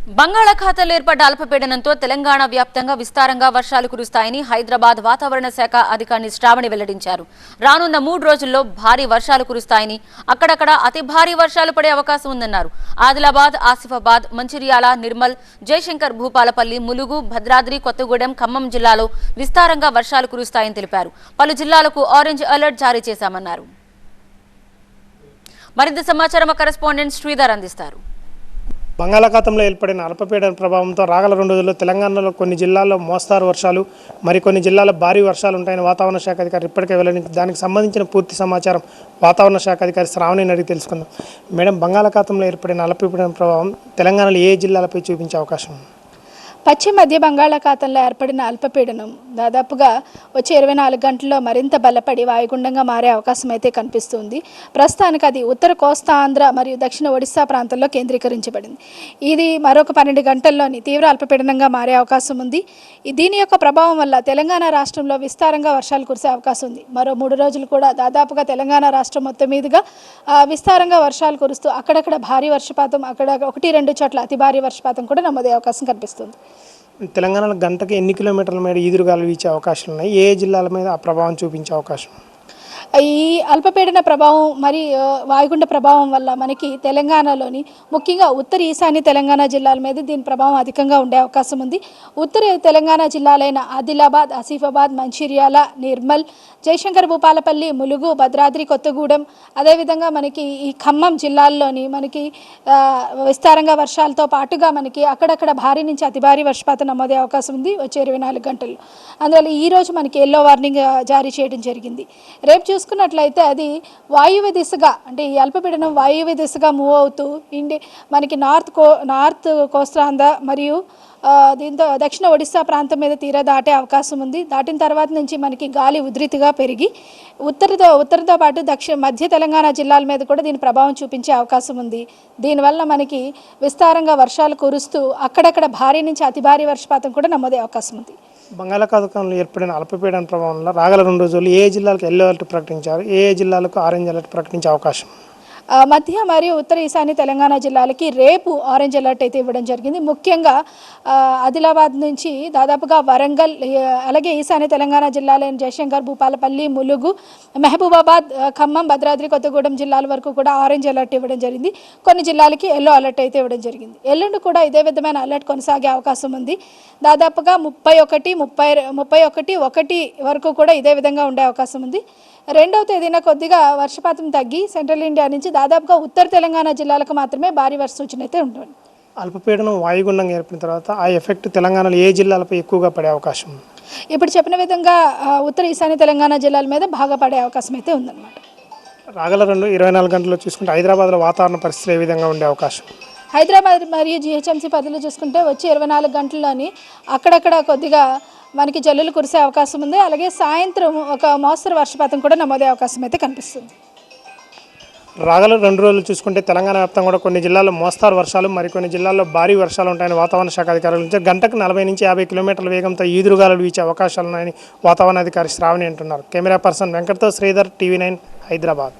బంగాళాఖాతంలో ఏర్పడ్డ అల్పపీడనంతో తెలంగాణ వ్యాప్తంగా విస్తారంగా వర్షాలు కురుస్తాయని హైదరాబాద్ వాతావరణ శాఖ అధికారి శ్రావణి వెల్లడించారు. రానున్న 3 రోజుల్లో భారీ వర్షాలు కురుస్తాయని, అక్కడక్కడ అతి భారీ వర్షాలు పడే అవకాశం ఉందన్నారు. ఆదిలాబాద్, ఆసిఫాబాద్, మంచిర్యాల, నిర్మల్, జయశంకర్ భూపాలపల్లి, ములుగు, భద్రాద్రి కొత్తగూడెం, ఖమ్మం జిల్లాలో విస్తారంగా వర్షాలు కురుస్తాయని తెలిపారు. పలు జిల్లాలకు ఆరెంజ్ అలర్ట్ జారీ చేశామన్నారు. మరింత సమాచారం మా కరెస్పాండెంట్ శ్రీధర్ అందిస్తారు. బంగాళాఖాతంలో ఏర్పడిన అల్పపీడన ప్రభావంతో రాగల 2 రోజుల్లో తెలంగాణలో కొన్ని జిల్లాల్లో మోస్తారు వర్షాలు, మరికొన్ని జిల్లాల్లో భారీ వర్షాలు ఉంటాయని వాతావరణ శాఖ అధికారి ఇప్పటికే వెల్లడించారు. దానికి సంబంధించిన పూర్తి సమాచారం వాతావరణ శాఖ అధికారి శ్రావణిని అడిగి తెలుసుకుందాం. మేడం, బంగాళాఖాతంలో ఏర్పడిన అల్పపీడన ప్రభావం తెలంగాణలో ఏ జిల్లాలపై చూపించే అవకాశం ఉంది? పశ్చిమ మధ్య బంగాళాఖాతంలో ఏర్పడిన అల్పపీడనం దాదాపుగా వచ్చే 24 గంటల్లో మరింత బలపడి వాయుగుండంగా మారే అవకాశం అయితే కనిపిస్తుంది. ప్రస్తుతానికి అది ఉత్తర కోస్తా ఆంధ్ర మరియు దక్షిణ ఒడిశా ప్రాంతంలో కేంద్రీకరించబడింది. ఇది మరొక 12 గంటల్లోని తీవ్ర అల్పపీడనంగా మారే అవకాశం ఉంది. దీని యొక్క ప్రభావం వల్ల తెలంగాణ రాష్ట్రంలో విస్తారంగా వర్షాలు కురిసే అవకాశం ఉంది. మరో 3 రోజులు కూడా దాదాపుగా తెలంగాణ రాష్ట్రం మొత్తం మీదుగా విస్తారంగా వర్షాలు కురుస్తూ అక్కడక్కడ భారీ వర్షపాతం, అక్కడ 1-2 చోట్ల అతి భారీ వర్షపాతం కూడా నమోదయ్యే అవకాశం కనిపిస్తుంది. తెలంగాణలో గంటకి ఎన్ని కిలోమీటర్ల మేర ఈదురుగాలు వీచే అవకాశాలు ఉన్నాయి? ఏ జిల్లాల మీద ఆ ప్రభావం చూపించే అవకాశం? ఈ అల్పపీడన ప్రభావం మరి వాయుగుండ ప్రభావం వల్ల మనకి తెలంగాణలోని ముఖ్యంగా ఉత్తర ఈశాన్య తెలంగాణ జిల్లాల మీద దీని ప్రభావం అధికంగా ఉండే అవకాశం ఉంది. ఉత్తర తెలంగాణ జిల్లాలైన ఆదిలాబాద్, ఆసిఫాబాద్, మంచిర్యాల, నిర్మల్, జయశంకర్ భూపాలపల్లి, ములుగు, భద్రాద్రి కొత్తగూడెం, అదేవిధంగా మనకి ఈ ఖమ్మం జిల్లాల్లోని మనకి విస్తారంగా వర్షాలతో పాటుగా మనకి అక్కడక్కడ భారీ నుంచి అతి భారీ వర్షపాతం నమోదే అవకాశం ఉంది వచ్చే 24 గంటల్లో. అందువల్ల ఈరోజు మనకి ఎల్లో వార్నింగ్ జారీ చేయడం జరిగింది. రేపు చూసుకున్నట్లయితే అది వాయువ్య దిశగా, అంటే ఈ అల్పపీడనం వాయువ్య దిశగా మూవ్ అవుతూ మనకి నార్త్ కోస్తాంధ్ర మరియు దీంతో దక్షిణ ఒడిశా ప్రాంతం మీద తీరా దాటే అవకాశం ఉంది. దాటిన తర్వాత నుంచి మనకి గాలి ఉధృతిగా పెరిగి ఉత్తరతో పాటు మధ్య తెలంగాణ జిల్లాల మీద కూడా దీని ప్రభావం చూపించే అవకాశం ఉంది. దీనివల్ల మనకి విస్తారంగా వర్షాలు కురుస్తూ అక్కడక్కడ భారీ నుంచి అతి భారీ వర్షపాతం కూడా నమోదే అవకాశం ఉంది. బంగాళాఖాతంలో ఏర్పడిన అల్పపీడన ప్రభావం వల్ల రాగల 2 రోజులు ఏ జిల్లాలకు ఎల్లో అలర్ట్ ప్రకటించారు, ఏ జిల్లాలకు ఆరెంజ్ అలర్ట్ ప్రకటించే అవకాశం? మధ్య మరియు ఉత్తర ఈశాన్య తెలంగాణ జిల్లాలకి రేపు ఆరెంజ్ అలర్ట్ అయితే ఇవ్వడం జరిగింది. ముఖ్యంగా ఆదిలాబాద్ నుంచి దాదాపుగా వరంగల్, అలాగే ఈశాన్య తెలంగాణ జిల్లాలైన జయశంకర్ భూపాలపల్లి, ములుగు, మహబూబాబాద్, ఖమ్మం, భద్రాద్రి కొత్తగూడెం జిల్లాల వరకు కూడా ఆరెంజ్ అలర్ట్ ఇవ్వడం జరిగింది. కొన్ని జిల్లాలకి ఎల్లో అలర్ట్ అయితే ఇవ్వడం జరిగింది. ఎల్లుండి కూడా ఇదే విధమైన అలర్ట్ కొనసాగే అవకాశం ఉంది. దాదాపుగా 31 వరకు కూడా ఇదే విధంగా ఉండే అవకాశం ఉంది. 2వ తేదీన కొద్దిగా వర్షపాతం తగ్గి సెంట్రల్ ఇండియా నుంచి దాదాపుగా ఉత్తర తెలంగాణ జిల్లాలకు మాత్రమే భారీ వర్ష సూచన అయితే ఉంటుంది. అల్పపీడనం వాయుగుండంగా ఏర్పడిన తర్వాత ఆ ఎఫెక్ట్ తెలంగాణలో ఏ జిల్లాలపై ఎక్కువగా పడే అవకాశం ఉంది? ఇప్పుడు చెప్పిన విధంగా ఉత్తర ఈశాన్య తెలంగాణ జిల్లాల మీద బాగా పడే అవకాశం అయితే ఉందన్నమాట. రాగల 24 గంటల్లో చూసుకుంటే హైదరాబాద్లో వాతావరణ పరిస్థితులు ఏ విధంగా ఉండే అవకాశం? హైదరాబాద్ మరియు జిహెచ్ఎంసీ పరిధిలో చూసుకుంటే వచ్చే 24 గంటల్లోని అక్కడక్కడ కొద్దిగా మనకి జల్లులు కురిసే అవకాశం ఉంది. అలాగే సాయంత్రం ఒక మోస్తరు వర్షపాతం కూడా నమోదే అవకాశం అయితే కనిపిస్తుంది. రాగల 2 రోజులు చూసుకుంటే తెలంగాణ వ్యాప్తంగా కూడా కొన్ని జిల్లాల్లో మోస్తారు వర్షాలు, మరికొన్ని జిల్లాల్లో భారీ వర్షాలు ఉంటాయని వాతావరణ శాఖ అధికారులు నుంచి గంటకు 40 నుంచి 50 కిలోమీటర్ల వేగంతో ఈదురుగాలు వీచే అవకాశాలు ఉన్నాయని వాతావరణ అధికారి శ్రావణి అంటున్నారు. కెమెరా పర్సన్ వెంకట్తో శ్రీధర్, TV9 హైదరాబాద్.